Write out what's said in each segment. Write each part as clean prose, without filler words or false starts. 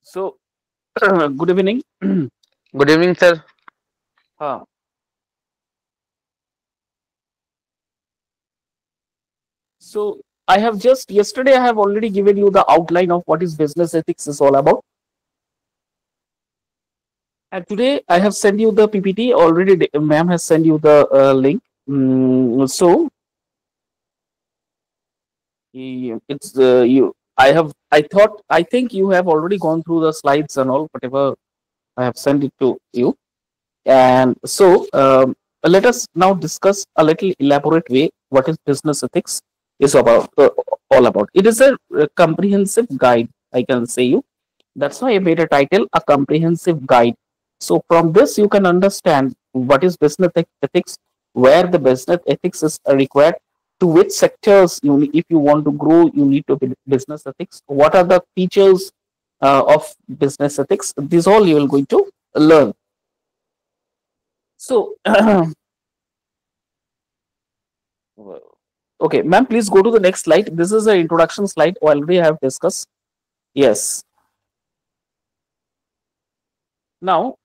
So, good evening. Good evening, sir. Uh, so, I have just yesterday I have already given you the outline of what is business ethics is all about, and today I have sent you the PPT already. Ma'am has sent you the link. So, it's you. I think you have already gone through the slides and all whatever I have sent it to you. And so, let us now discuss a little elaborate way what is business ethics is about all about. It is a comprehensive guide. I can say you. That's why I made a title, a comprehensive guide. So from this, you can understand what is business ethics, where the business ethics is required, to which sectors if you want to grow, you need to be business ethics. What are the features of business ethics? This all you will going to learn. So, okay, ma'am, please go to the next slide. This is the introduction slide. Already I have discussed. Yes. Now,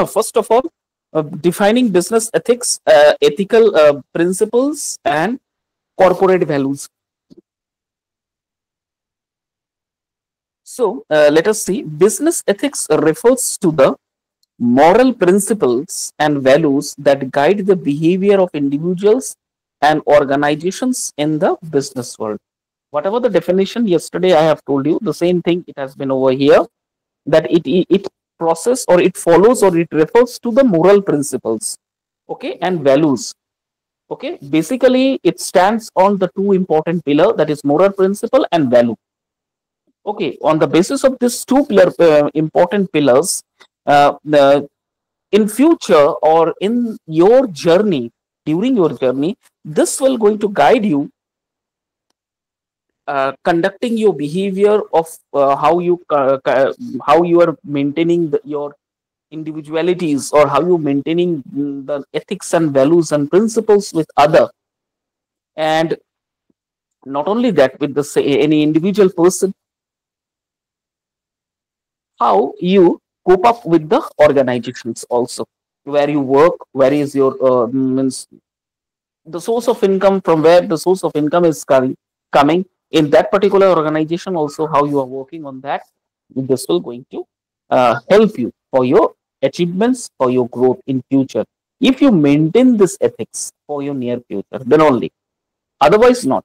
first of all, defining business ethics, ethical principles, and corporate values. So, let us see. Business ethics refers to the moral principles and values that guide the behavior of individuals and organizations in the business world. Whatever the definition yesterday I have told you, the same thing it has been over here, that it process or it follows or it refers to the moral principles, okay, and values. Okay, basically it stands on the two important pillar, that is moral principle and value. Okay, on the basis of these two important pillars, the in future or in your journey, during your journey, this will going to guide you conducting your behavior of how you are maintaining your individualities, or how you maintaining the ethics and values and principles with other. And not only that, with the any individual person, how you cope up with the organizations also, where you work, where is your means the source of income, from where the source of income is coming in that particular organization, also how you are working on that. This will going to help you for your achievements, for your growth in future, if you maintain this ethics for your near future, then only, otherwise not.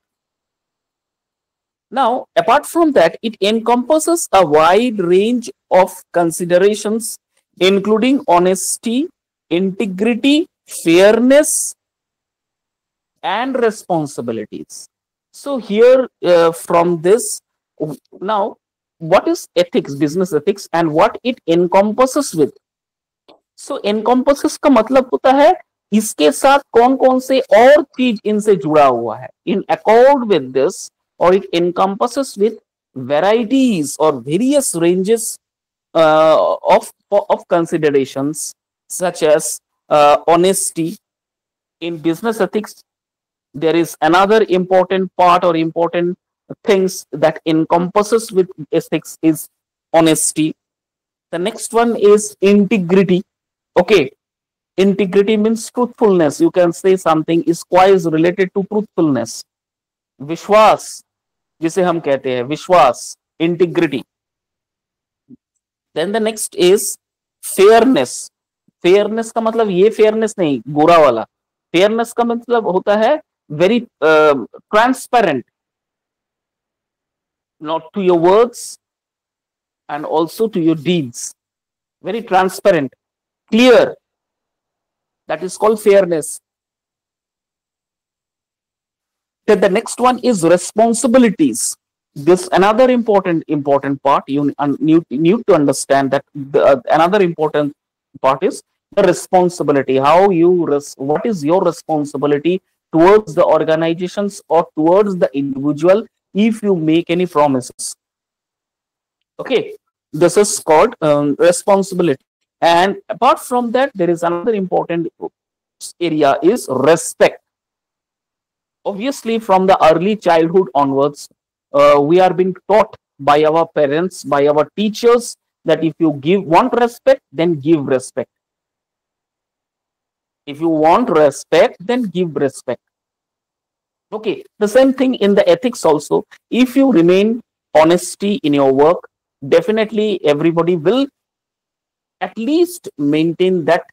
Now, apart from that, it encompasses a wide range of considerations, including honesty, integrity, fairness, and responsibilities. So here, from this, now, what is ethics, business ethics, and what it encompasses with? So encompasses का मतलब होता है इसके साथ कौन कौन से और चीज इनसे जुड़ा हुआ है, in accord with this, or it encompasses with varieties or various ranges of considerations, such as honesty. In business ethics, there is another important part or important things that encompasses with ethics is honesty. The next one is integrity. Okay, integrity means truthfulness. You can say something is quite related to truthfulness. विश्वास, जिसे हम कहते हैं विश्वास, integrity. Then the next is fairness. Fairness का मतलब ये fairness नहीं गोरा वाला, फेयरनेस का मतलब होता है very transparent, not to your words and also to your deeds, very transparent, clear. That is called fairness. Then the next one is responsibilities. This another important part. You need to understand that another important part is the responsibility. How you what is your responsibility towards the organizations or towards the individual if you make any promises. Okay, this is called responsibility. And apart from that, there is another important area is respect. Obviously, from the early childhood onwards, we are being taught by our parents, by our teachers, that if you want respect, then give respect. If you want respect, then give respect. Okay, the same thing in the ethics also. If you remain honesty in your work, definitely everybody will at least maintain that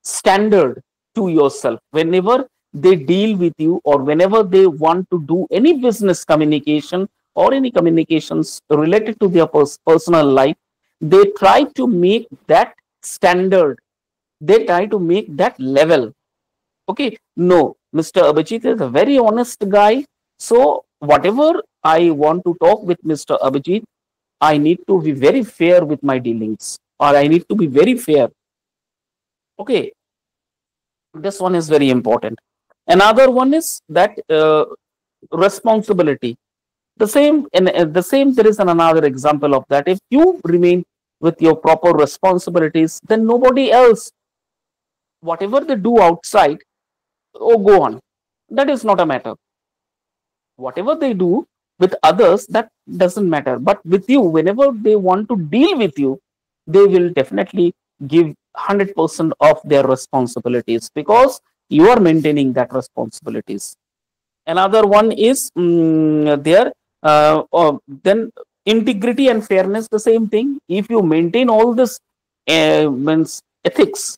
standard to yourself whenever they deal with you, or whenever they want to do any business communication or any communications related to their personal life. They try to make that standard, they try to make that level. Okay, no, Mr. Abhijit is a very honest guy, so whatever I want to talk with Mr. Abhijit, I need to be very fair with my dealings, or I need to be very fair. Okay, this one is very important. Another one is that responsibility. The same, in the same, there is another example of that. If you remain with your proper responsibilities, then nobody else, whatever they do outside, oh, go on. That is not a matter. Whatever they do with others, that doesn't matter. But with you, whenever they want to deal with you, they will definitely give 100% of their responsibilities, because you are maintaining that responsibilities. Another one is there. Then integrity and fairness, the same thing. If you maintain all this means ethics,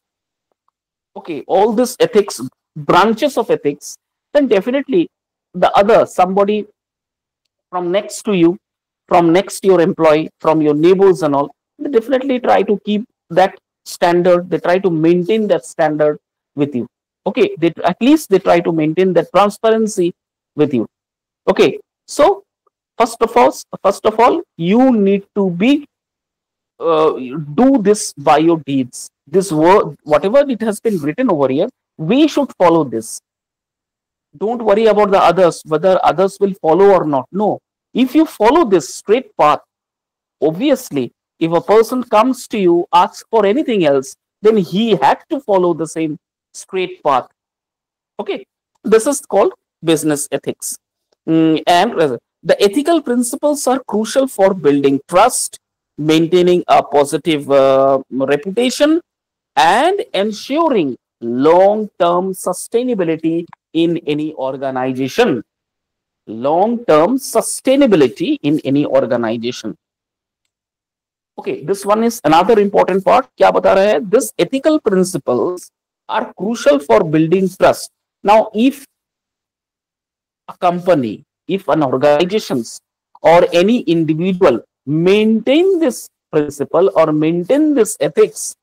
okay, all this ethics, branches of ethics, then definitely the other somebody from next to you, from next to your employee, from your neighbors and all, they definitely try to keep that standard. They try to maintain that standard with you. Okay, they at least they try to maintain that transparency with you. Okay, so first of all, you need to be do this by your deeds. This word, whatever it has been written over here, we should follow this. Don't worry about the others, whether others will follow or not. No, if you follow this straight path, obviously, if a person comes to you, asks for anything else, then he had to follow the same straight path. Okay, this is called business ethics. And the ethical principles are crucial for building trust, maintaining a positive reputation, and ensuring long-term sustainability in any organization. Long-term sustainability in any organization. Okay, this one is another important part. क्या बता रहा है? This ethical principles are crucial for building trust. Now, if a company, if an organization or any individual maintain this principle or maintain this ethics,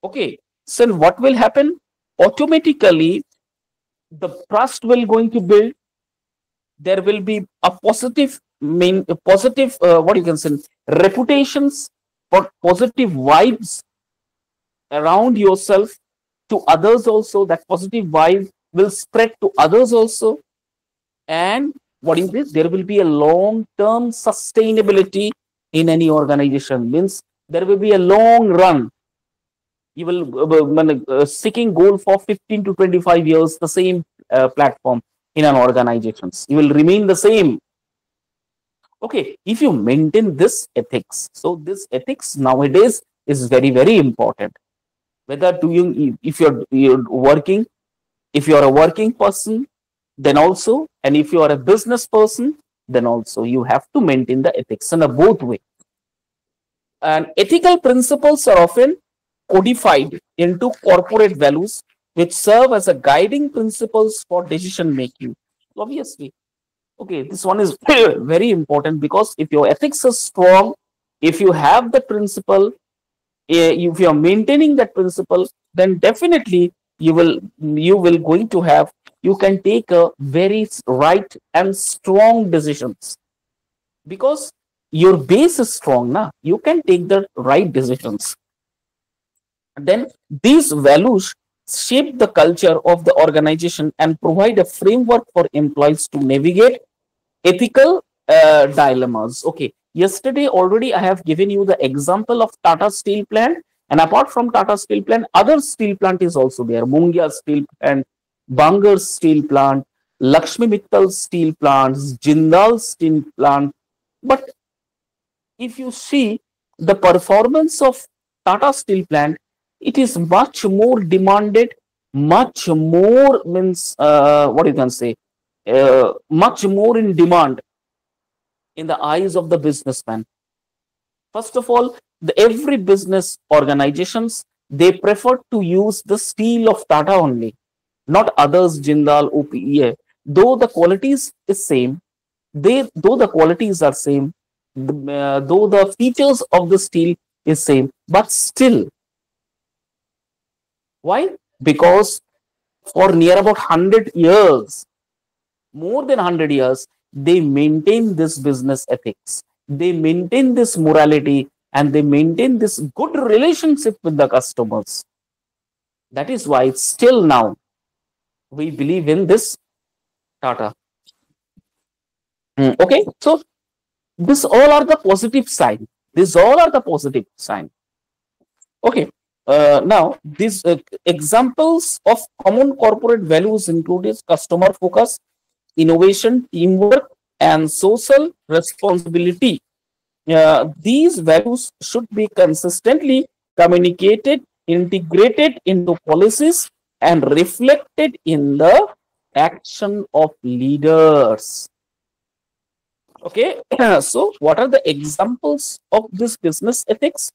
okay, so what will happen? Automatically, the trust will going to build. There will be a positive what you can say, reputations, or positive vibes around yourself to others also. That positive vibe will spread to others also. And what is this? There will be a long-term sustainability in any organization. Means there will be a long run. You will seeking goal for 15 to 25 years, the same platform in an organization. You will remain the same. Okay, if you maintain this ethics, so this ethics nowadays is very, very important. Whether if you're working, if you're a working person, then also, and if you are a business person, then also you have to maintain the ethics in a both way. And ethical principles are often codified into corporate values, which serve as a guiding principles for decision making. Obviously, okay, this one is very important, because if your ethics is strong, if you have the principle, if you are maintaining that principle, then definitely you will going to have, you can take a very right and strong decisions, because your base is strong now. You can take the right decisions. Then these values shape the culture of the organization and provide a framework for employees to navigate ethical dilemmas. Okay, yesterday already I have given you the example of Tata Steel plant, and apart from Tata Steel plant, other steel plant is also there. Mungia Steel Plant, Bangur Steel Plant, Lakshmi Mittal Steel Plants, Jindal Steel Plant. But if you see the performance of Tata Steel plant, it is much more demanded, much more means what you can say, much more in demand in the eyes of the businessman. First of all, every business organizations they prefer to use the steel of Tata only, not others, Jindal, OPEA. Though the qualities is same, though the qualities are same, though the features of the steel is same, but still, why? Because for near about 100 years, more than 100 years, they maintain this business ethics, they maintain this morality, and they maintain this good relationship with the customers. That is why still now we believe in this Tata. Okay, so this all are the positive sign. These all are the positive sign. Okay. Now, these examples of common corporate values include customer focus, innovation, teamwork, and social responsibility. These values should be consistently communicated, integrated into policies, and reflected in the action of leaders. Okay, so what are the examples of this business ethics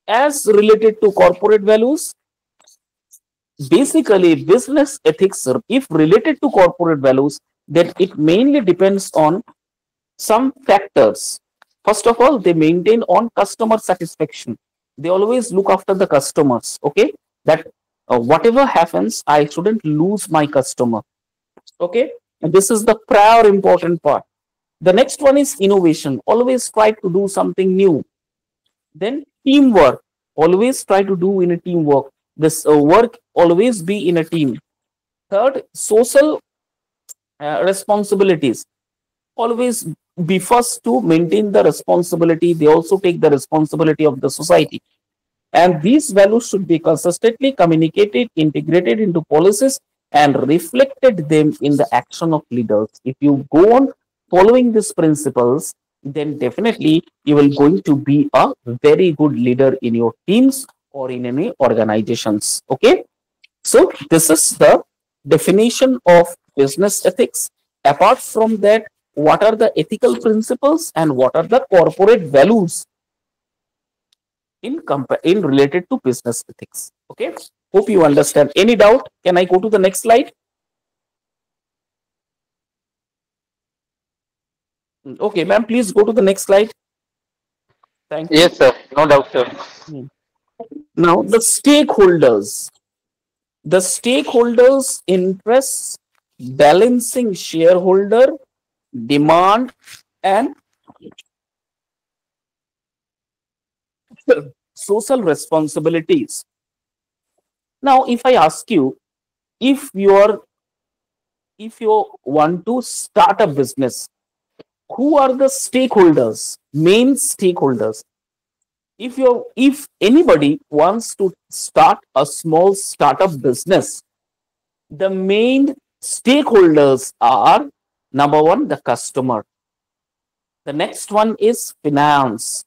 as related to corporate values? Basically, business ethics, if related to corporate values, then it mainly depends on some factors. First of all, they maintain on customer satisfaction. They always look after the customers. Okay, that whatever happens, I shouldn't lose my customer. Okay, and this is the prior important part. The next one is innovation. Always try to do something new. Then teamwork. Always try to do in a teamwork. This work always be in a team. Third, social responsibilities. Always be first to maintain the responsibility. They also take the responsibility of the society. And these values should be consistently communicated, integrated into policies, and reflected them in the action of leaders. If you go on following these principles, then definitely you will going to be a very good leader in your teams or in any organizations. Okay, so this is the definition of business ethics. Apart from that, what are the ethical principles and what are the corporate values in related to business ethics? Okay, hope you understand. Any doubt? Can I go to the next slide? Okay, ma'am, please go to the next slide. Thank you. Yes, sir. No doubt, sir. Now, the stakeholders' interests, balancing shareholder demand and social responsibilities. Now, if I ask you, if you are if you want to start a business, who are the stakeholders, main stakeholders? If anybody wants to start a small startup business, the main stakeholders are: number one, the customer. The next one is finance.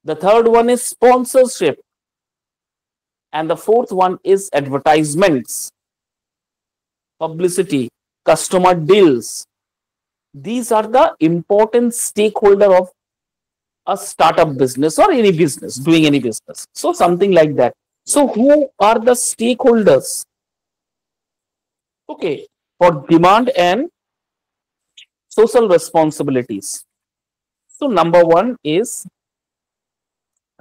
The third one is sponsorship. And the fourth one is advertisements, publicity, customer deals. These are the important stakeholder of a startup business or any business, doing any business. So something like that. So who are the stakeholders? Okay, for demand and social responsibilities. So number one is,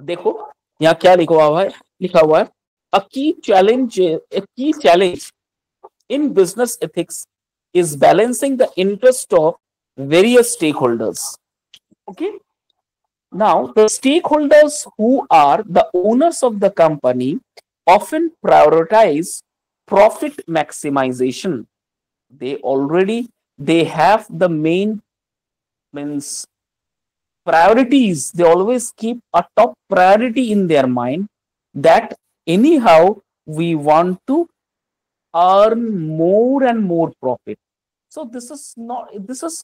देखो यहाँ क्या लिखा हुआ है a key challenge in business ethics is balancing the interest of various stakeholders. Okay, now the stakeholders who are the owners of the company often prioritize profit maximization. They have the main means priorities. They always keep a top priority in their mind that anyhow we want to earn more and more profit. So this is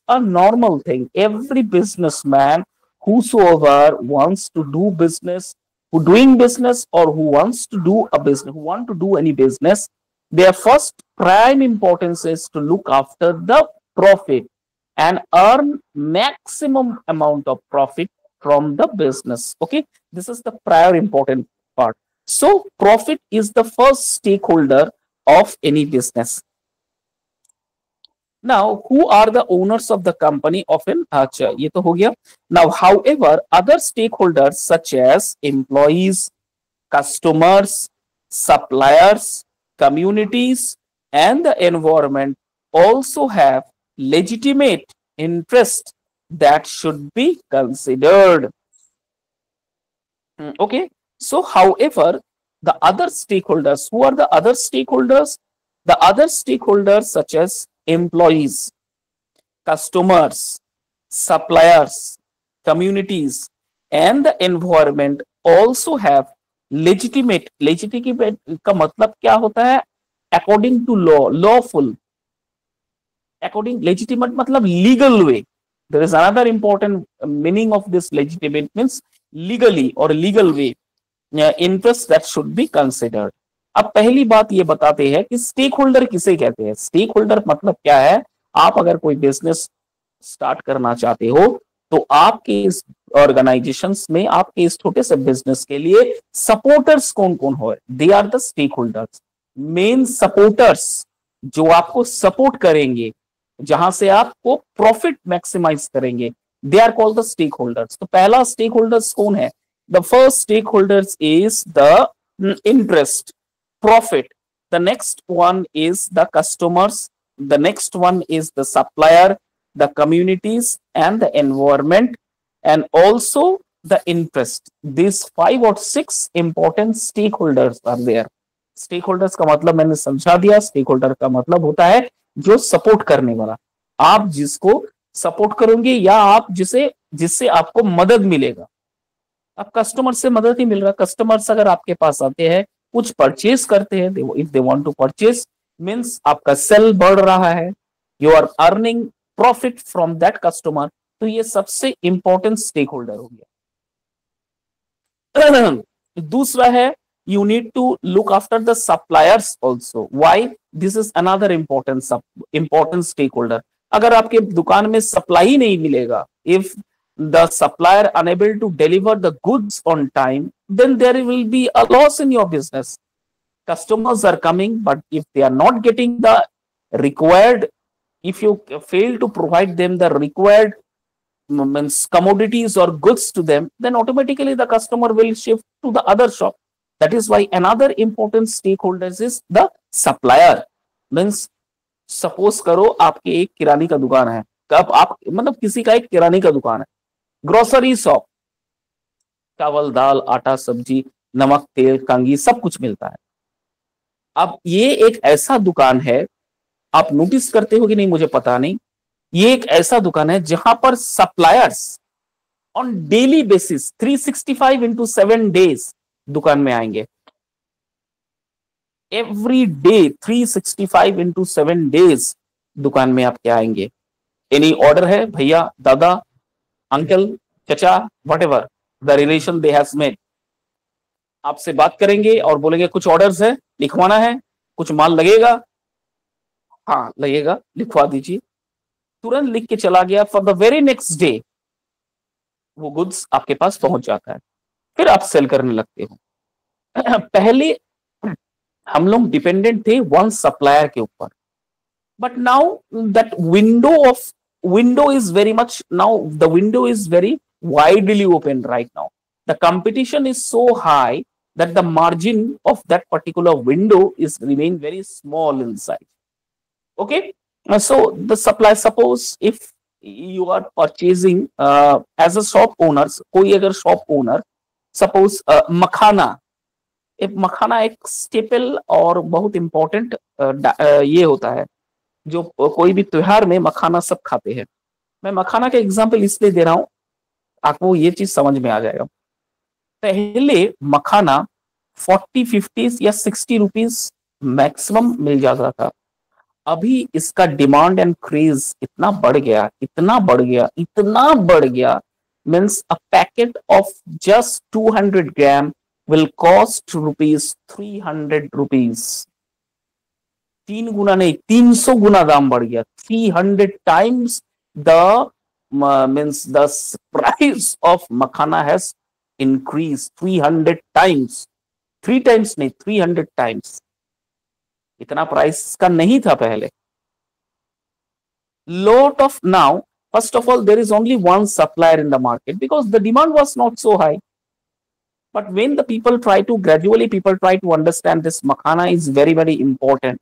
a normal thing. Every businessman whosoever wants to do business, who doing business or who wants to do a business, who want to do any business, their first prime importance is to look after the profit and earn maximum amount of profit from the business. Okay, this is the prior important part. So profit is the first stakeholder of any business. Now, who are the owners of the company of an अच्छा ये तो हो गया. Now, however, other stakeholders such as employees, customers, suppliers, communities, and the environment also have legitimate interest that should be considered. Okay. So, however, the other stakeholders, who are the other stakeholders? The other stakeholders such as employees, customers, suppliers, communities, and the environment also have legitimate का मतलब क्या होता है? According to law, lawful. According legitimate मतलब legal way. There is another important meaning of this legitimate means legally or legal way. Interest that should be considered. अब पहली बात ये बताते हैं कि स्टेक होल्डर किसे कहते हैं. स्टेक होल्डर मतलब क्या है? आप अगर कोई बिजनेस स्टार्ट करना चाहते हो तो आपके इस ऑर्गेनाइजेशंस में, आपके इस छोटे से बिजनेस के लिए सपोर्टर्स कौन कौन हो? They are the stakeholders. Main supporters जो आपको सपोर्ट करेंगे, जहां से आपको प्रॉफिट मैक्सिमाइज करेंगे, they are called the stakeholders. तो पहला स्टेक होल्डर्स कौन है? The first stakeholders is the interest, profit. The next one is the customers. The next one is the supplier, the communities, and the environment, and also the interest. These 5 or 6 important stakeholders are there. Stakeholders का मतलब मैंने समझा दिया. Stakeholder का मतलब होता है जो सपोर्ट करने वाला. आप जिसको सपोर्ट करोगे या आप जिससे आपको मदद मिलेगा. अब कस्टमर से मदद ही मिल रहा. कस्टमर्स अगर आपके पास आते हैं, कुछ परचेज करते हैं, if they want to purchase, means आपका सेल बढ़ रहा है, you are earning profit from that customer. तो ये सबसे इंपॉर्टेंट स्टेक होल्डर हो गया. दूसरा है, you need to look after the suppliers also. Why? This is another important stakeholder. अगर आपके दुकान में सप्लाई नहीं मिलेगा, if the supplier unable to deliver the goods on time, then there will be a loss in your business. Customers are coming, but if they are not getting the required, if you fail to provide them the required commodities or goods to them, then automatically the customer will shift to the other shop. That is why another important stakeholder is the supplier. Means suppose करो आपके एक किराने का दुकान है, कब आप मतलब किसी का एक किराने का दुकान है, ग्रोसरी शॉप, चावल दाल आटा सब्जी नमक तेल कंघी सब कुछ मिलता है. अब ये एक ऐसा दुकान है, आप नोटिस करते हो कि नहीं मुझे पता नहीं, ये एक ऐसा दुकान है जहां पर suppliers on daily basis 365 into 7 days दुकान में आएंगे. एवरी डे 365 into 7 days दुकान में आपके आएंगे. एनी ऑर्डर है भैया दादा अंकल चचा whatever the relation they have made, आपसे बात करेंगे और बोलेंगे कुछ ऑर्डर्स है, लिखवाना है, कुछ माल लगेगा, हाँ लगेगा, लिखवा दीजिए. तुरंत लिख के चला गया. For the very next day वो गुड्स आपके पास पहुंच जाता है, फिर आप सेल करने लगते हो. पहले हम लोग डिपेंडेंट थे वन सप्लायर के ऊपर, but now that window is very much, now the window is very widely open right now. The competition is so high that the margin of that particular window is remain very small inside. Okay, so the supply, suppose if you are purchasing as a shop owner, कोई अगर shop owner suppose मखाना, मखाना एक staple और बहुत important ये होता है जो कोई भी त्योहार में मखाना सब खाते हैं. मैं मखाना का एग्जांपल इसलिए दे रहा हूं आपको ये चीज समझ में आ जाएगा. पहले मखाना 40-50 या 60 रुपीज मैक्सिमम मिल जाता था. अभी इसका डिमांड एंड क्रेज इतना बढ़ गया, इतना बढ़ गया, इतना बढ़ गया means a packet of just 200 gram will cost rupees 300 rupees. 3 गुना नहीं, 300 गुना दाम बढ़ गया. 300 times the means the price of makhana has increased 300 times. 3 times नहीं, 300 times. इतना प्राइस का नहीं था पहले. Lot of now, first of all, there is only one supplier in the market because the demand was not so high. But when the people try to gradually, people try to understand this makhana is very, very important.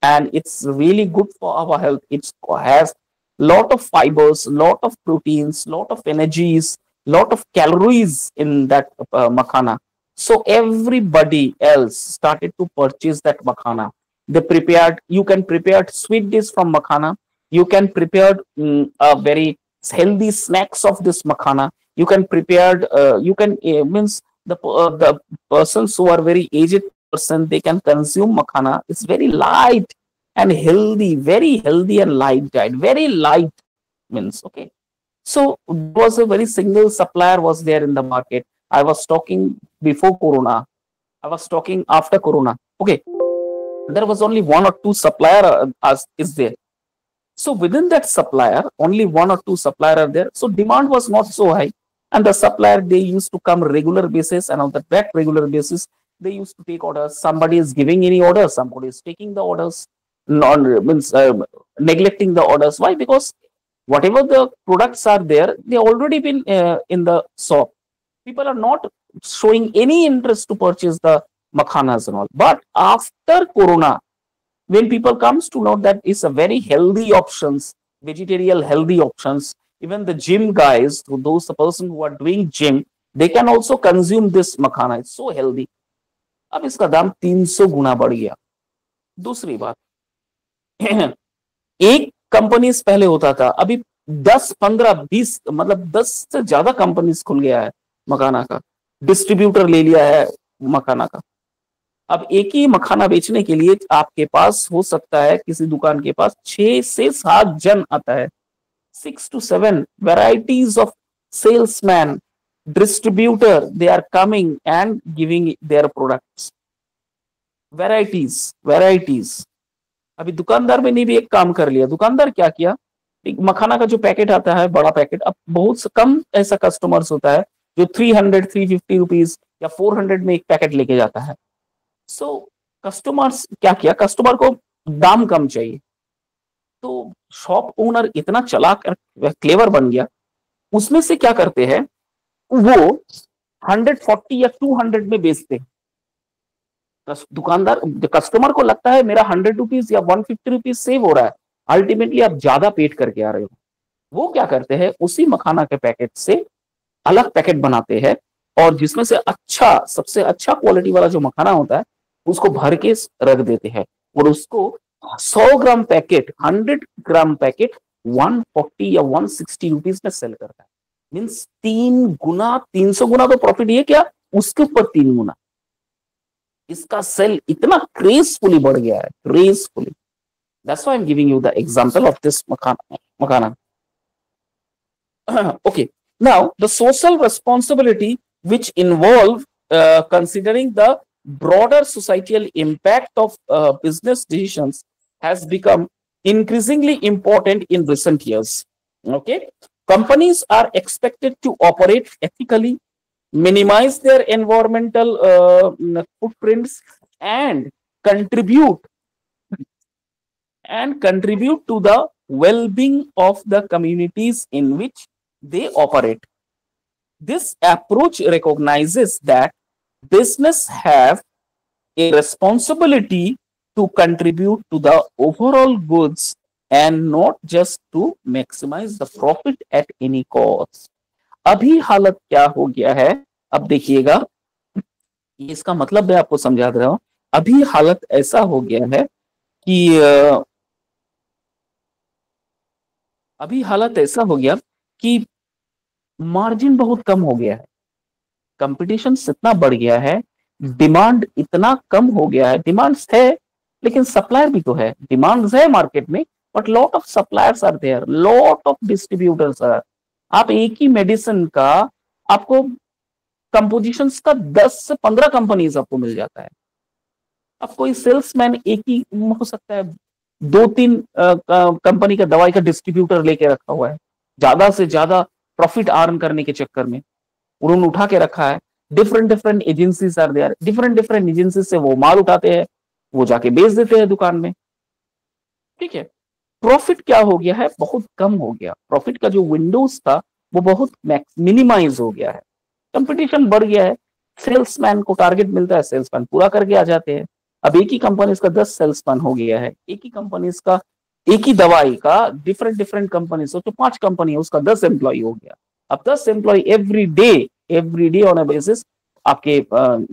And it's really good for our health. It has lot of fibers, lot of proteins, lot of energies, lot of calories in that makhana. So everybody else started to purchase that makhana. They prepared, you can prepare sweet dish from makhana. You can prepare a very healthy snacks of this makhana. You can prepare, means the persons who are very aged person, they can consume makhana. It's very light and healthy, very healthy and light diet, very light means, okay. So it was a very single supplier was there in the market. I was talking before Corona. I was talking after Corona. Okay. There was only one or two supplier is there. So within that supplier, only one or two supplier are there. So demand was not so high. And the supplier, they used to come regular basis, and on that regular basis, they used to take orders. Somebody is giving any order, somebody is taking the orders, neglecting the orders. Why? Because whatever the products are there, they already been in the shop. People are not showing any interest to purchase the makhanas and all. But after Corona, when people comes to know that it's a very healthy options, vegetarian healthy options, even the gym guys, those the person who are doing gym, they can also consume this makhana. It's so healthy. अब इसका दाम 300 गुना बढ़ गया. दूसरी बात, एक companies पहले होता था, अभी 10, 15, 20 मतलब 10 से ज्यादा कंपनीज खुल गया है मखाना का. डिस्ट्रीब्यूटर ले लिया है मखाना का. अब एक ही मखाना बेचने के लिए आपके पास हो सकता है किसी दुकान के पास 6 से 7 जन आता है. 6 to 7 varieties of salesman, distributor, they are coming and giving their products. Varieties. अभी दुकानदार में ने भी एक काम कर लिया. दुकानदार क्या किया, मखाना का जो पैकेट आता है, बड़ा पैकेट, अब बहुत कम ऐसा कस्टमर्स होता है जो 300, 350 रुपीज या 400 में एक पैकेट लेके जाता है. सो कस्टमर्स क्या किया, कस्टमर को दाम कम चाहिए, तो शॉप ओनर इतना चालाक क्लेवर बन गया, उसमें से क्या करते हैं, वो 140 या 200 में बेचते हैं. दुकानदार, कस्टमर को लगता है मेरा 100 रुपीज या 150 रुपीज सेव हो रहा है, अल्टीमेटली आप ज्यादा पेड करके आ रहे हो. वो क्या करते हैं, उसी मखाना के पैकेट से अलग पैकेट बनाते हैं और जिसमें से अच्छा, सबसे अच्छा क्वालिटी वाला जो मखाना होता है उसको भर के रख देते हैं और उसको 100 ग्राम पैकेट, 100 ग्राम पैकेट 140 या 160 रुपीज में सेल करता है. मीन्स 3 गुना, 300 गुना तो प्रॉफिट, ये क्या उसके ऊपर 3 गुना. इसका सेल इतना क्रेजफुली बढ़ गया है, क्रेजफुली. That's why I'm giving you the example of this makhana. Okay. Now, the social responsibility which involve considering the broader societal impact of business decisions has become increasingly important in recent years. Okay. Companies are expected to operate ethically, minimize their environmental footprints, and contribute to the well-being of the communities in which they operate. This approach recognizes that business have a responsibility to contribute to the overall goods and not just to maximize the profit at any cost. अभी हालत क्या हो गया है, अब देखिएगा, इसका मतलब मैं आपको समझा दे रहा हूं. अभी हालत ऐसा हो गया है कि मार्जिन बहुत कम हो गया है. कंपटीशन इतना बढ़ गया है, डिमांड इतना कम हो गया है. डिमांड्स है लेकिन सप्लायर भी तो है. डिमांड्स है मार्केट में, but lot of suppliers are there, lot of distributors are, आप एक ही मेडिसिन का आपको कंपोजिशंस का 10 से 15 कंपनीज आपको मिल जाता है। अब कोई सेल्समैन एक ही हो सकता है, 2-3 कंपनी का दवाई का डिस्ट्रीब्यूटर लेके रखा हुआ है, ज्यादा से ज्यादा प्रॉफिट अर्न करने के चक्कर में उन्होंने उठा के रखा है। Different different agencies are there, different different agency से वो माल उठाते हैं, वो जाके बेच देते हैं दुकान में। ठीक है, प्रॉफिट क्या हो गया है, बहुत कम हो गया। प्रॉफिट का जो विंडोज था वो बहुत मिनिमाइज हो गया है। कंपटीशन बढ़ गया है, सेल्समैन को टारगेट मिलता है, सेल्समैन पूरा करके आ जाते हैं। अब एक ही कंपनी का 10 सेल्समैन हो गया है, एक ही कंपनी का, एक ही दवाई का डिफरेंट डिफरेंट कंपनी, सोचो 5 कंपनी है, उसका 10 एम्प्लॉय हो गया। अब 10 employ every day on a basis आपके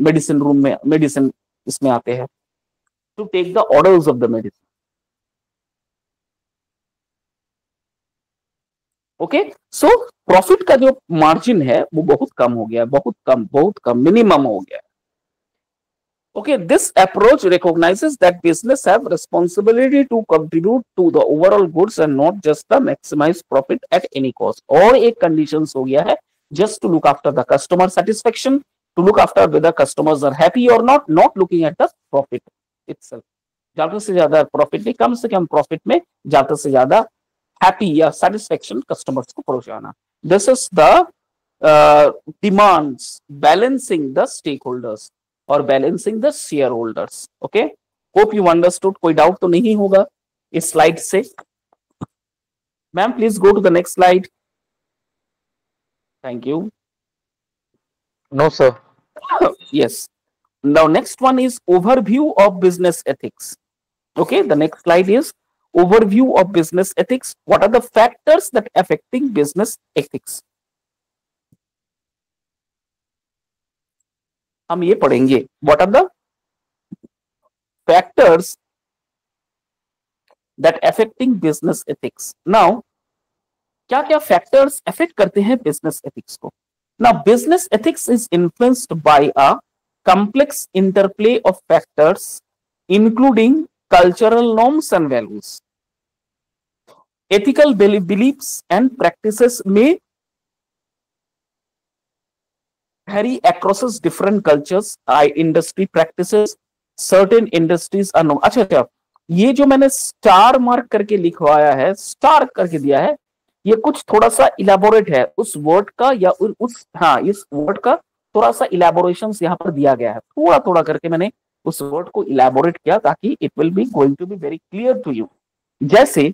मेडिसिन रूम में, मेडिसिन इसमें आते हैं to take the orders of the medicine. Okay, so profit का जो मार्जिन है वो बहुत कम हो गया, बहुत कम मिनिमम हो गया। Okay, this approach recognizes that business have responsibility to contribute to the overall goods and not just the maximize profit at any cost. और एक conditions हो गया है, just to look after the customer satisfaction, to look after whether customers are happy or not looking at the profit itself. ज्यादा से ज्यादा profit नहीं, कम से कम प्रॉफिट में ज्यादा से ज्यादा हैप्पी या सेटिस्फेक्शन कस्टमर्स को पहुंचाना। This is the demands balancing the stakeholders और balancing the shareholders. Okay, hope you understood. कोई डाउट तो नहीं होगा इस स्लाइड से? Ma'am please go to the next slide. Thank you. No, sir. Yes, now next one is overview of business ethics. Okay, the next slide is overview of business ethics. What are the factors that affecting business ethics? हम ये पढ़ेंगे, what are the factors that affecting business ethics. Now क्या क्या factors affect करते हैं business ethics को? Now business ethics is influenced by a complex interplay of factors including cultural norms and values. Ethical beliefs and practices may vary across different cultures, industry practices. Certain industries are no. अच्छा, ये जो मैंने star mark करके लिखवाया है, star करके दिया है, ये कुछ थोड़ा सा इलेबोरेट है उस वर्ड का, या इस वर्ड का थोड़ा सा इलेबोरेशन यहाँ पर दिया गया है। थोड़ा थोड़ा करके मैंने उस वर्ड को इलेबोरेट किया ताकि it will be going to be very clear to you. जैसे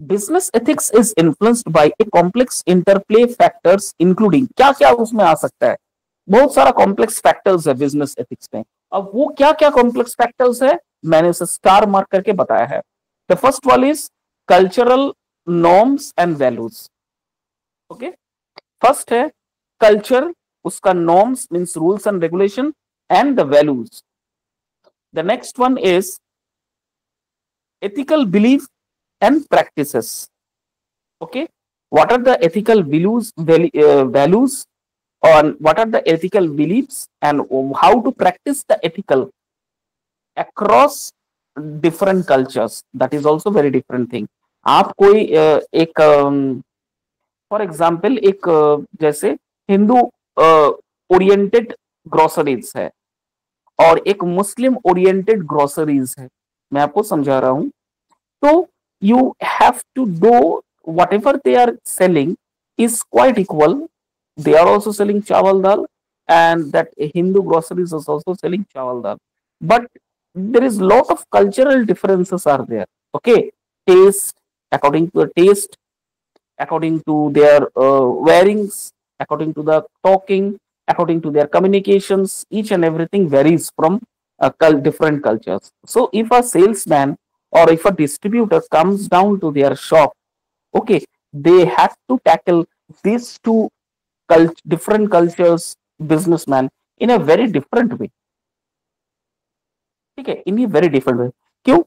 business ethics is influenced by a complex interplay factors including, क्या क्या उसमें आ सकता है, बहुत सारा कॉम्प्लेक्स फैक्टर्स है बिजनेस एथिक्स में। अब वो क्या क्या कॉम्प्लेक्स फैक्टर्स है मैंने उसे स्टार मार्क करके बताया है। The first one is cultural norms and values. Okay, first है कल्चर, उसका norms means rules and regulation, and the values. The next one is ethical belief and practices. Okay, what are the ethical values, or what are the ethical beliefs, and how to practice the ethical across different cultures? That is also very different thing. आप कोई एक for example एक जैसे Hindu oriented groceries है और एक मुस्लिम oriented groceries है, मैं आपको समझा रहा हूं। तो you have to do whatever they are selling is quite equal. They are also selling chawal dal, and that Hindu groceries is also selling chawal dal. But there is lot of cultural differences are there. Okay, taste, according to the taste, according to their wearings, according to the talking, according to their communications, each and everything varies from different cultures. So if a salesman or if a distributor comes down to their shop, okay, they have to tackle these two different cultures businessman in a very different way. ठीक है, इन a very different way. क्यों?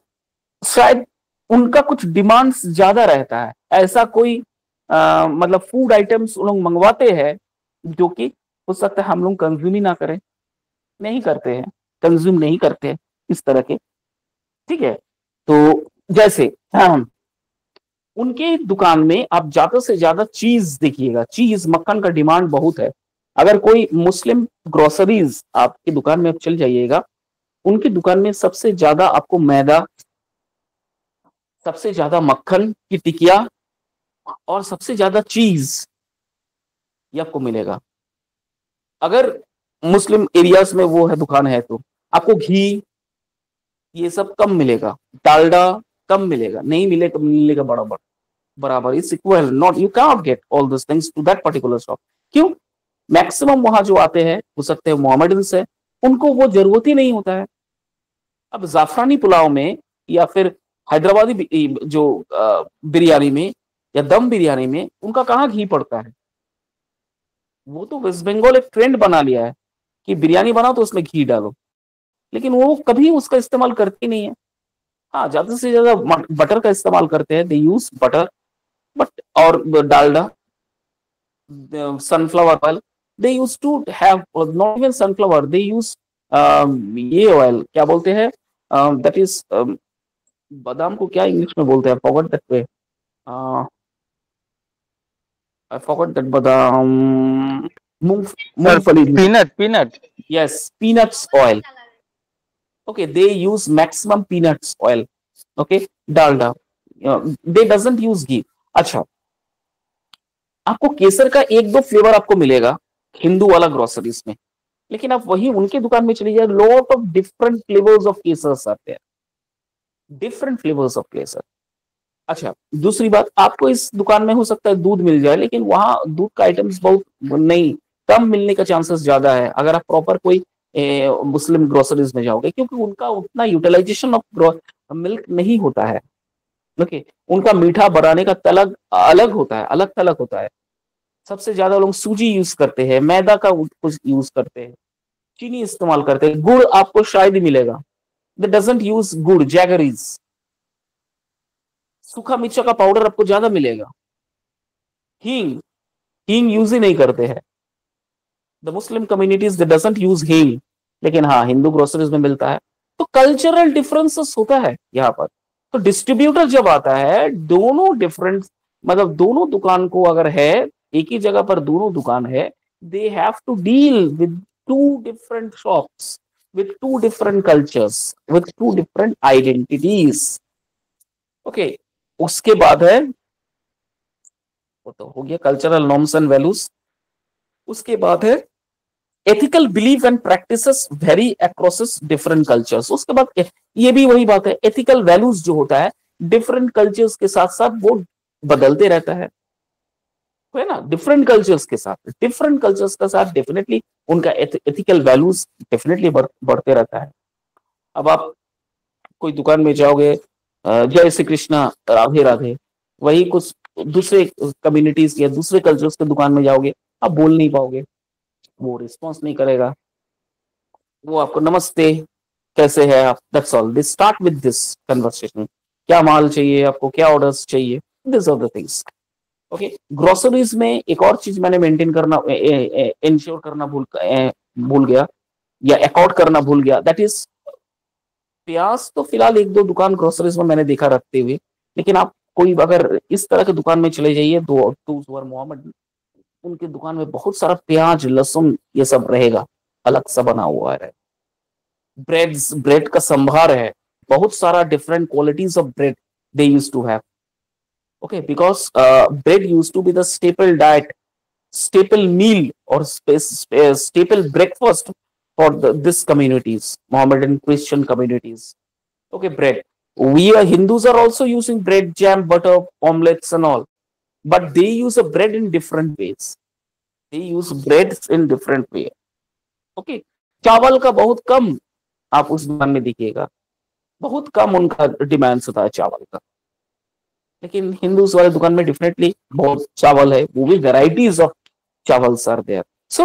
शायद उनका कुछ demands ज्यादा रहता है, ऐसा कोई मतलब फूड आइटम्स उन लोग मंगवाते हैं जो कि हो सकता है हम लोग कंज्यूम ही ना करें, नहीं करते हैं, कंज्यूम नहीं करते हैं इस तरह के। ठीक है, तो जैसे उनके दुकान में आप ज्यादा से ज्यादा चीज देखिएगा, चीज मक्खन का डिमांड बहुत है। अगर कोई मुस्लिम ग्रोसरीज आपकी दुकान में आप चल जाइएगा, उनकी दुकान में सबसे ज्यादा आपको मैदा, सबसे ज्यादा मक्खन की टिकिया और सबसे ज्यादा चीज ये आपको मिलेगा। अगर मुस्लिम एरियाज में वो है दुकान है तो आपको घी ये सब कम मिलेगा, डालडा कम मिलेगा, नहीं मिलेगा, मिलेगा बराबर, बराबर is equal, not you cannot get all this things to that particular shop. क्यों? मैक्सिमम वहां जो आते हैं हो सकते हैं मोहम्मडन्स है, उनको वो जरूरत ही नहीं होता है। अब जाफरानी पुलाव में या फिर हैदराबादी जो बिरयानी में या दम बिरयानी में उनका कहाँ घी पड़ता है? वो तो वेस्ट बंगाल एक ट्रेंड बना लिया है कि बिरयानी बनाओ तो उसमें घी डालो, लेकिन वो कभी उसका इस्तेमाल करते ही नहीं है। हाँ, ज्यादा से ज्यादा बटर का इस्तेमाल करते हैं, दे यूज बटर, बट और Dalda, sunflower oil, they use to have, not even sunflower, they use ये ऑयल क्या बोलते हैं, दैट इज बादाम को क्या इंग्लिश में बोलते हैं, forgot that way, I forgot that बादाम, मूंग, Sir, मूंगफली, peanut. Yes, peanuts oil. Okay, they use maximum peanuts oil. Okay, Dalda, they doesn't use घी। अच्छा, आपको केसर का एक दो फ्लेवर आपको मिलेगा हिंदू वाला ग्रोसरीज में, लेकिन आप वही उनके दुकान में चली जाए, lot of different flavours of केसर आते हैं, डिफरेंट फ्लेवर्स ऑफ केसर। अच्छा, दूसरी बात, आपको इस दुकान में हो सकता है दूध मिल जाए, लेकिन वहां दूध का आइटम्स बहुत नहीं, कम मिलने का चांसेस ज्यादा है अगर आप प्रॉपर कोई मुस्लिम ग्रोसरीज में जाओगे, क्योंकि उनका उतना यूटिलाइजेशन ऑफ मिल्क नहीं होता है। ओके, उनका मीठा बनाने का तलग अलग होता है, अलग थलग होता है। सबसे ज्यादा लोग सूजी यूज करते हैं, मैदा का कुछ यूज करते हैं, चीनी इस्तेमाल करते हैं, गुड़ आपको शायद ही मिलेगा, दे डजंट यूज गुड़, जैगरीज, सूखा मिर्चा का पाउडर आपको ज्यादा मिलेगा, हींग, हींग यूज ही नहीं करते हैं the Muslim communities, they doesn't use हींग, लेकिन हाँ हिंदू ग्रोसरीज में मिलता है। तो कल्चरल डिफरेंसेस होता है यहाँ पर। तो डिस्ट्रीब्यूटर जब आता है, दोनों डिफरेंट, मतलब दोनों दुकान को अगर है, एक ही जगह पर दोनों दुकान है, they have to deal with two different shops, with two different cultures, with two different identities. Okay, उसके बाद है, वो तो हो गया कल्चरल नॉर्म्स एंड वैल्यूज। उसके बाद है ethical belief and practices vary across different cultures. उसके बाद ये भी वही बात है, एथिकल वैल्यूज जो होता है डिफरेंट कल्चर्स के साथ साथ वो बदलते रहता है ना, डिफरेंट कल्चर्स के साथ, डिफरेंट कल्चर्स के साथ डेफिनेटली उनका एथिकल वैल्यूज डेफिनेटली बढ़ते रहता है। अब आप कोई दुकान में जाओगे, जय श्री कृष्णा, राधे राधे, वही कुछ दूसरे कम्युनिटीज या दूसरे कल्चर्स के दुकान में जाओगे, आप बोल नहीं पाओगे, वो रिस्पॉन्स नहीं करेगा, वो आपको नमस्ते, कैसे है आप, that's all, they start with this conversation, क्या माल चाहिए आपको, क्या ऑर्डर्स चाहिए, this are the things. Okay, groceries में एक और चीज मैंने मेंटेन करना, इंश्योर करना भूल गया या अकॉर्ड करना भूल गया, दैट इज प्याज। तो फिलहाल एक दो दुकान ग्रोसरीज में मैंने देखा रखते हुए, लेकिन आप कोई अगर इस तरह के दुकान में चले जाइए, दो मोहम्मद, उनकी दुकान में बहुत सारा प्याज, लहसुन ये सब रहेगा, अलग सा बना हुआ है। ब्रेड का संभार है, बहुत सारा different qualities of bread they use to have. Okay, because bread use to be the staple diet, staple meal or staple breakfast for this communities, Mohammedan Christian communities. Okay, bread. We are Hindus are also using bread, jam, butter, omelets and all, but they use a bread in different ways. They use breads in different way. Okay, चावल का बहुत कम आप उस दुकान में देखिएगा, बहुत कम उनका डिमांड होता है चावल का, लेकिन हिंदूज वाले दुकान में डेफिनेटली बहुत चावल है, वो भी varieties of chawals are there. So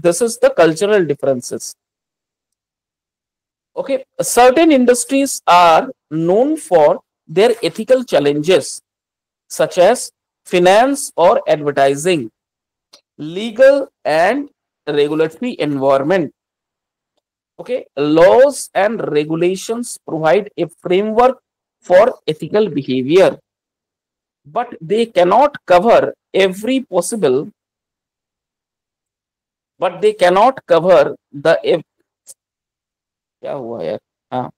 this is the cultural differences. Okay, certain industries are known for their ethical challenges such as finance or advertising, legal and regulatory environment. Okay, laws and regulations provide a framework for ethical behavior. but they cannot cover every possible, but they cannot cover the क्या हुआ यार, हाँ,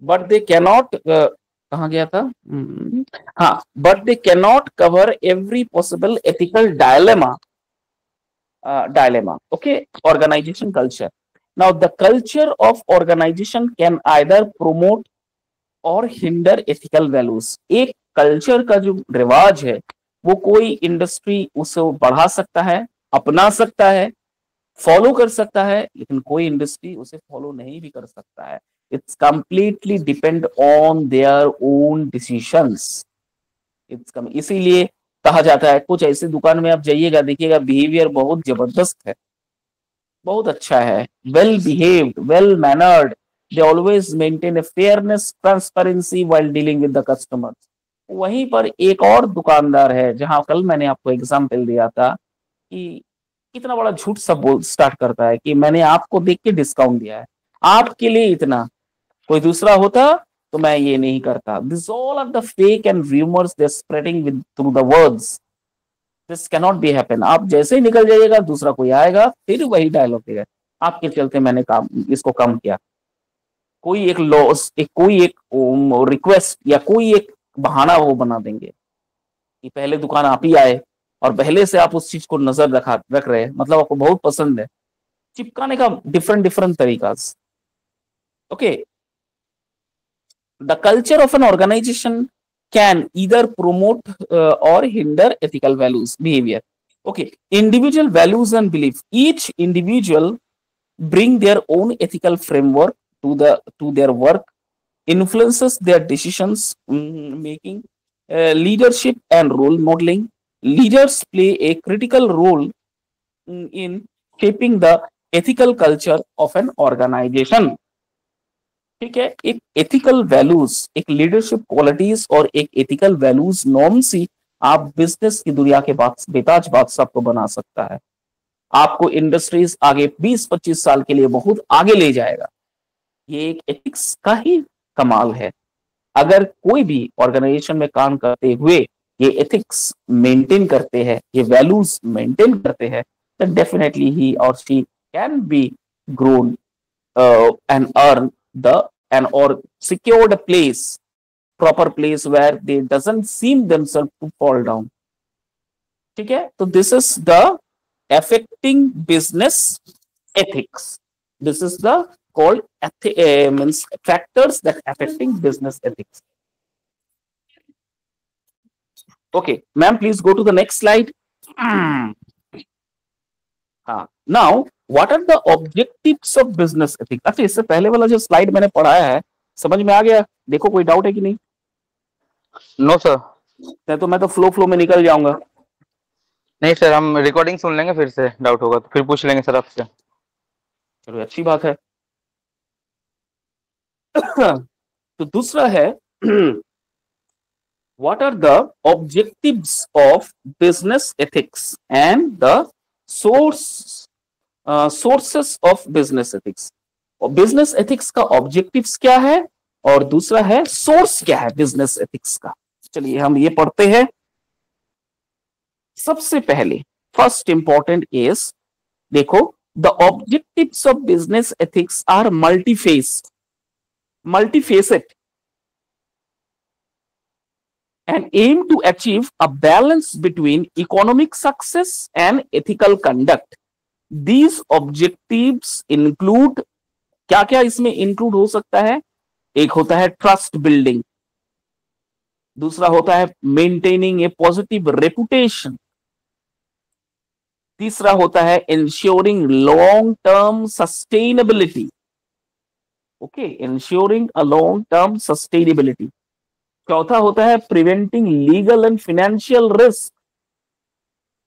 but they cannot कहाँ गया था, हाँ, but they cannot cover every possible ethical dilemma. Okay, organization culture. Now, the culture of organization can either promote और hinder ethical values. एक कल्चर का जो रिवाज है वो कोई इंडस्ट्री उसे बढ़ा सकता है, अपना सकता है, फॉलो कर सकता है, लेकिन कोई इंडस्ट्री उसे फॉलो नहीं भी कर सकता है. It's completely depend on their own decisions. इसीलिए कहा जाता है, कुछ ऐसी दुकान में आप जाइएगा, देखिएगा बिहेवियर बहुत जबरदस्त है, बहुत अच्छा है, well behaved, well mannered. They always maintain a fairness, transparency while dealing with the customers. वहीं पर एक और दुकानदार है, जहां कल मैंने आपको एग्जाम्पल दिया था कि कितना बड़ा झूठ सब बोल स्टार्ट करता है कि मैंने आपको देख के डिस्काउंट दिया है, आपके लिए इतना, कोई दूसरा होता तो मैं ये नहीं करता. This all are the fake and rumours they spreading with through the words. This cannot be happen. आप जैसे ही निकल जाइएगा, दूसरा कोई आएगा, फिर वही डायलॉग देगा, आपके चलते मैंने काम इसको कम किया. कोई एक लॉस, कोई एक रिक्वेस्ट या कोई एक बहाना वो बना देंगे कि पहले दुकान आप ही आए और पहले से आप उस चीज को नजर रख रहे हैं, मतलब आपको बहुत पसंद है. चिपकाने का डिफरेंट डिफरेंट तरीका. Okay, the culture of an organisation can either promote or hinder ethical values behavior. Okay, individual values and belief. Each individual bring their own ethical framework to their work, influences their decisions making, leadership and role modeling. Leaders play a critical role in shaping the ethical culture of an organization. ठीक है, एक ethical values, एक leadership qualities और एक ethical values norms ही आप business की दुनिया के बेताज बादशाह को बना सकता है. आपको इंडस्ट्रीज आगे 20-25 साल के लिए बहुत आगे ले जाएगा. ये एक एथिक्स का ही कमाल है. अगर कोई भी ऑर्गेनाइजेशन में काम करते हुए ये एथिक्स मेंटेन करते हैं, ये वैल्यूज मेंटेन करते हैं, तो डेफिनेटली ही और she can be grown and earn the and or secured a place, proper place where they doesn't seem themselves to fall down. ठीक है, तो this is the affecting business ethics. This is the called means factors that affecting business ethics. Okay, ma'am, please go to the next slide. Now, what are the objectives of business ethics? अच्छा, इससे पहले वाला जो slide मैंने पढ़ाया है समझ में आ गया? देखो, कोई डाउट है कि नहीं? No sir. तो मैं तो फ्लो में निकल जाऊंगा. नहीं सर, हम रिकॉर्डिंग सुन लेंगे, फिर से डाउट होगा तो फिर पूछ लेंगे सर आपसे. चलो, अच्छी बात है. तो दूसरा है, what are the objectives of business ethics and the sources of business ethics. और बिजनेस एथिक्स का ऑब्जेक्टिव्स क्या है और दूसरा है सोर्स क्या है बिजनेस एथिक्स का. चलिए हम ये पढ़ते हैं. सबसे पहले फर्स्ट इंपॉर्टेंट इज, देखो, the objectives of business ethics are multifaceted and aim to achieve a balance between economic success and ethical conduct. These objectives include, क्या क्या इसमें इंक्लूड हो सकता है? एक होता है ट्रस्ट बिल्डिंग, दूसरा होता है मेंटेनिंग ए पॉजिटिव रेपुटेशन, तीसरा होता है ensuring long term sustainability. Okay, ensuring a long term sustainability. चौथा होता है preventing legal and financial risk.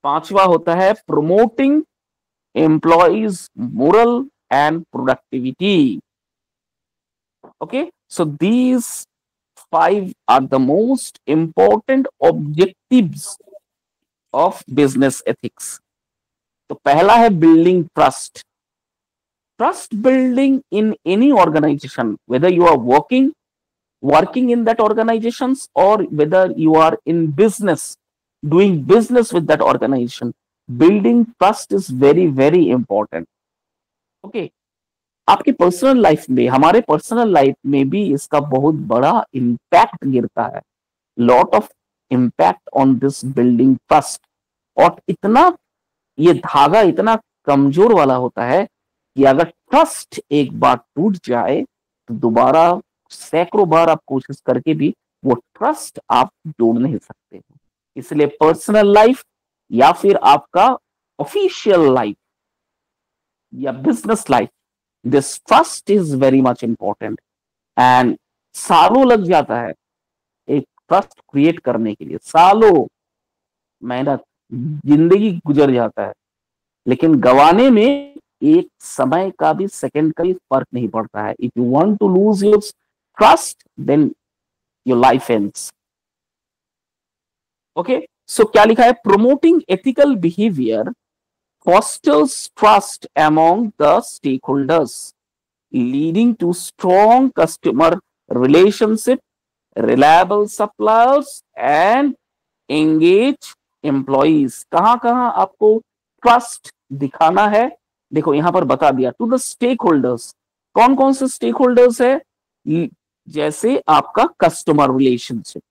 पांचवा होता है promoting employees moral and productivity. Okay, so these 5 are the most important objectives of business ethics. तो पहला है building trust. Trust building in any organization, whether you are working working in that organizations or whether you are in business, doing business with that organization, building trust is very very important. Okay, आपकी personal life में, हमारे personal life में भी इसका बहुत बड़ा impact गिरता है, lot of impact on this building trust. और इतना ये धागा इतना कमजोर वाला होता है कि अगर ट्रस्ट एक बार टूट जाए तो दोबारा सैकड़ों बार आप कोशिश करके भी वो ट्रस्ट आप जोड़ नहीं सकते। इसलिए पर्सनल लाइफ या फिर आपका ऑफिशियल लाइफ या business life, this trust is very much important. And सालों लग जाता है एक ट्रस्ट क्रिएट करने के लिए, सालों मेहनत, जिंदगी गुजर जाता है, लेकिन गवाने में एक समय का भी, सेकंड का भी फर्क नहीं पड़ता है। If you want to lose your trust then your life ends. Okay, so क्या लिखा है, promoting ethical behaviour fosters trust among the stakeholders, leading to strong customer relationship, reliable suppliers and engaged employees। कहां कहां आपको trust दिखाना है, देखो यहां पर बता दिया, टू द स्टेक होल्डर्स। कौन कौन से स्टेक होल्डर्स है, जैसे आपका customer relationship.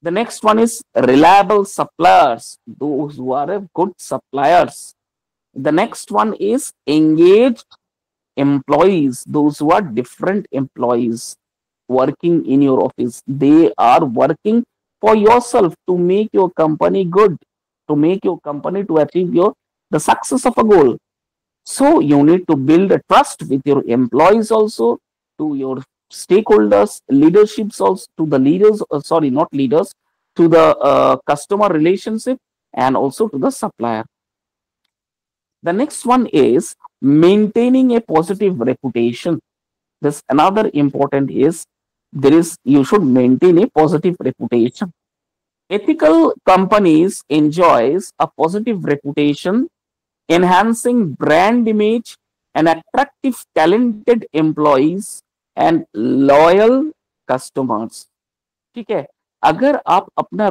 The next one is reliable suppliers, those who are good suppliers. The next one is engaged employees, those who are different employees working in your office. They are working for yourself to make your company good, to make your company to achieve the success of a goal. So you need to build a trust with your employees also, to your stakeholders, leaderships also, to the leaders, sorry, not leaders, to the customer relationship and also to the supplier. The next one is maintaining a positive reputation. This another important is you should maintain a positive reputation. Ethical companies enjoys a positive reputation, enhancing brand image and attractive talented employees and loyal customers। ठीक है, अगर आप अपना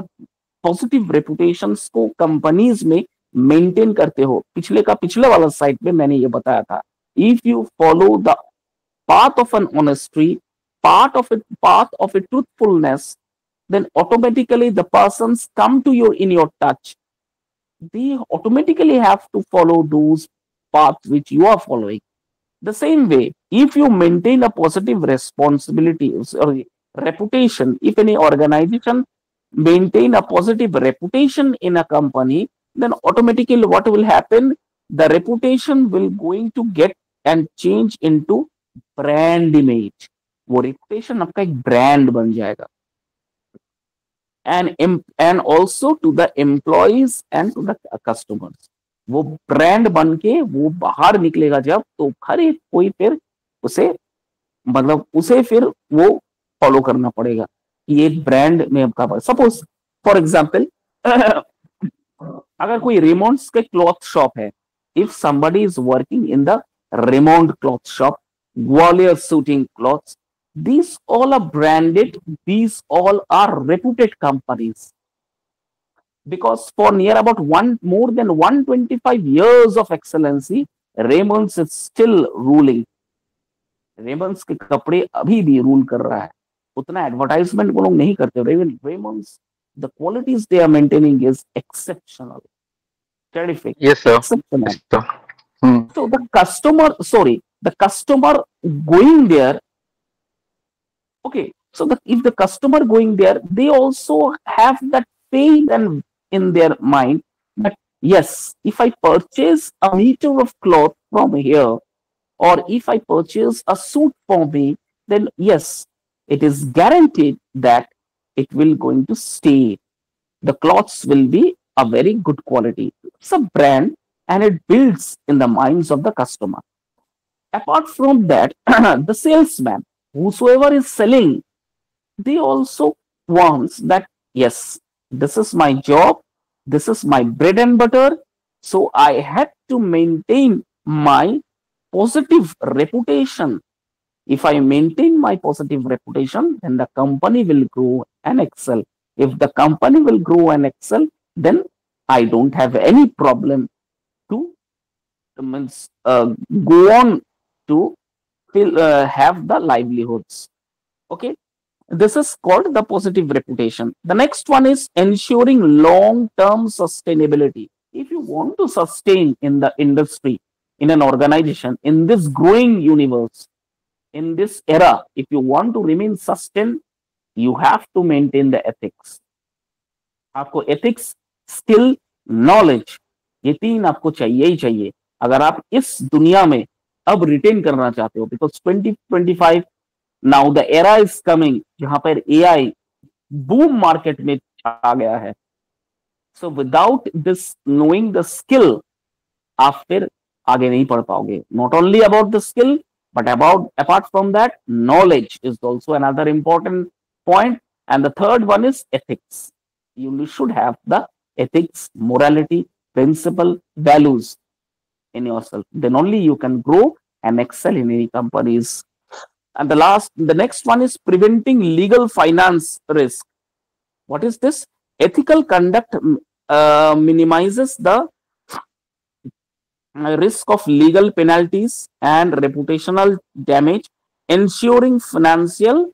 positive reputation को companies में maintain करते हो, पिछले वाला साइट में मैंने ये बताया था, if you follow the path of an honesty, path of a truthfulness, then automatically the persons come to in your touch, they automatically have to follow those paths which you are following. The same way, if you maintain a positive responsibility or reputation, if any organization maintain a positive reputation in a company, then automatically what will happen, the reputation will going to get and change into brand image। वो reputation आपका एक brand बन जाएगा। and also to the employees and to the customers, वो brand बन के वो बाहर निकलेगा जब, तो हर एक कोई फिर उसे फिर वो फॉलो करना पड़ेगा। ये एक ब्रांड में आपका, सपोज फॉर एग्जांपल अगर कोई रेमोंड्स के क्लॉथ शॉप है, if somebody is working in the Raymond cloth shop, Gwalior suiting cloths, these all are branded, these all are reputed companies, because for near about more than 125 years of excellency, Raymond's is still ruling। Raymond's के कपड़े अभी भी rule कर रहा है, उतना advertisement वो लोग नहीं करते। Raymond's, the qualities they are maintaining is exceptional, terrific, yes sir, exceptional। yes, sir. So the customer going there, okay, so if the customer going there, they also have that faith and in their mind that yes, if I purchase a meter of cloth from here, or if I purchase a suit for me, then yes, it is guaranteed that it will going to stay. The clothes will be a very good quality. It's a brand and it builds in the minds of the customer. Apart from that, the salesman, whosoever is selling, they also wants that yes, this is my job, this is my bread and butter, so I had to maintain my positive reputation If I maintain my positive reputation, then the company will grow and excel. If the company will grow and excel, then I don't have any problem to means go on to have the livelihoods. Okay, this is called the positive reputation. The next one is ensuring long term sustainability. If you want to sustain in the industry, in an organization, in this growing universe, in this era, if you want to remain sustained, you have to maintain the ethics. आपको ethics, skill, knowledge, ये तीन आपको चाहिए ही चाहिए अगर आप इस दुनिया में अब रिटेन करना चाहते हो, because 2025 now the era is coming जहां पर एआई बूम मार्केट में आ गया है. So without this knowing the skill आप फिर आगे नहीं पढ़ पाओगे. Not only about the skill but apart from that, knowledge is also another important point. And the third one is ethics. You should have the ethics, morality, principle, values in yourself. Then only you can grow and excel in any companies. And the next one is preventing legal finance risk. What is this? Ethical conduct minimizes the risk of legal penalties and reputational damage, ensuring financial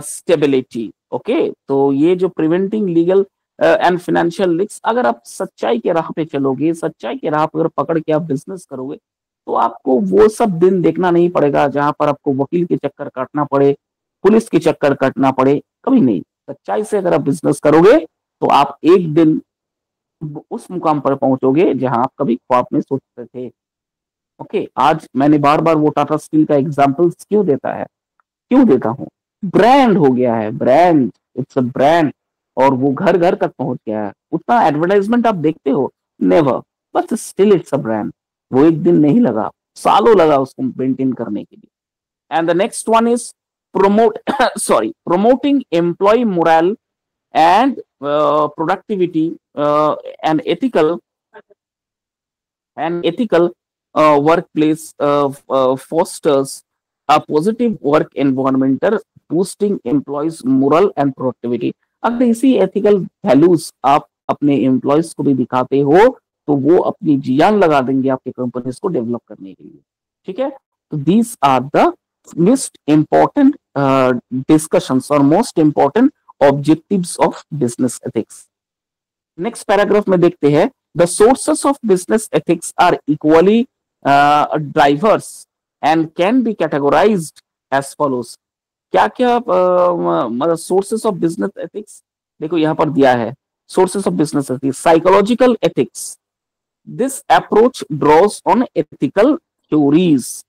stability. Okay, तो ये जो preventing legal and financial risks, अगर आप सच्चाई के राह पे चलोगे, सच्चाई के राह पर पकड़ के आप बिजनेस करोगे, तो आपको वो सब दिन देखना नहीं पड़ेगा जहां पर आपको वकील के चक्कर काटना पड़े, पुलिस के चक्कर काटना पड़े. कभी नहीं. सच्चाई से अगर आप बिजनेस करोगे तो आप एक दिन उस मुकाम पर पहुंचोगे जहां आप कभी ख्वाब में सोचते थे. ओके, आज मैंने बार बार वो टाटा स्टील का एग्जांपल क्यों देता हूं? ब्रांड हो गया है, ब्रांड, इट्स अ ब्रांड, और वो घर घर तक पहुंच गया है. उतना एडवर्टाइजमेंट आप देखते हो never, but still it's a brand. वो एक दिन नहीं लगा, सालों लगा उसको मेंटेन करने के लिए. And the next one is promoting employee morale and productivity and ethical workplace fosters a positive work environment, boosting employees moral and productivity. अगर इसी ethical values आप अपने employees को भी दिखाते हो तो वो अपनी जान लगा देंगे आपके कंपनीज को डेवलप करने के लिए. ठीक है, तो these are the most important discussions or most important objectives of business ethics. Next paragraph में देखते हैं, the sources of business ethics are equally diverse and can be categorized as follows. क्या क्या मतलब sources of business ethics देखो यहाँ पर दिया है. Sources of business ethics: psychological ethics. This approach draws on ethical theories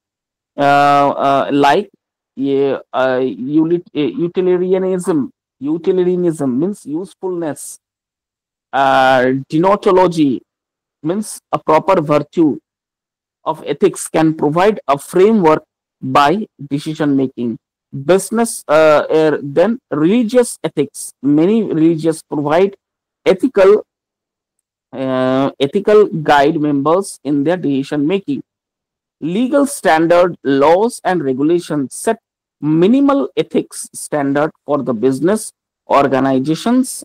like utilitarianism means usefulness, deontology means a proper virtue of ethics can provide a framework by decision making. Business then religious ethics, many religious provide ethical guide members in their decision making. Legal standard, laws and regulations set minimal ethics standard for the business organizations,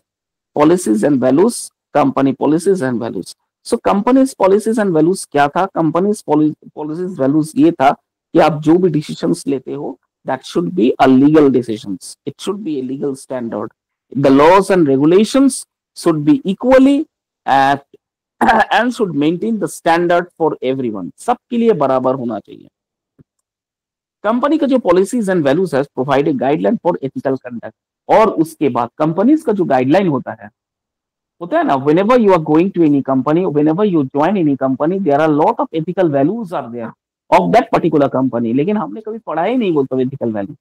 policies and values, company policies and values. So companies policies and values क्या था? Companies policies values ये था कि आप जो भी decisions लेते हो, that should be a legal decisions. It should be a legal standard. The laws and regulations should be equally at and should maintain the standard for everyone. सबके लिए बराबर होना चाहिए. कंपनी का जो पॉलिसीज एंड वैल्यूज है provide a guideline for ethical conduct. और उसके बाद कंपनीज का जो गाइडलाइन होता है ना, whenever you are going to any company, whenever you join any company, there are lot of ethical values are there of that particular company. लेकिन हमने कभी पढ़ा ही नहीं बोलते एथिकल वैल्यू.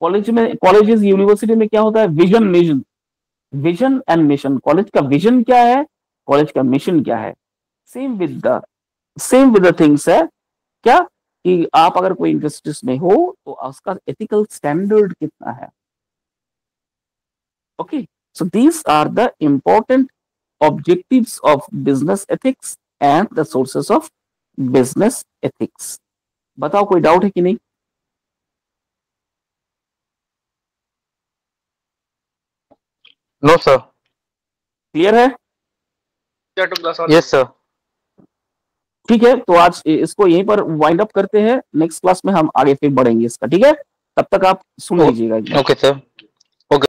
कॉलेजेस यूनिवर्सिटी में क्या होता है? Vision and mission. कॉलेज का विजन क्या है, कॉलेज का मिशन क्या है? सेम विद द थिंग्स है क्या कि आप अगर कोई इंडस्ट्रीज में हो तो उसका एथिकल स्टैंडर्ड कितना है. Okay, so these are the important objectives of business ethics and the sources of business ethics. बताओ कोई डाउट है कि नहीं? No sir. क्लियर है? Yes sir. ठीक है, तो आज इसको यहीं पर वाइंड अप करते हैं, नेक्स्ट क्लास में हम आगे फिर बढ़ेंगे इसका, ठीक है? तब तक आप सुन लीजिएगा एक बार। Okay sir. ओके।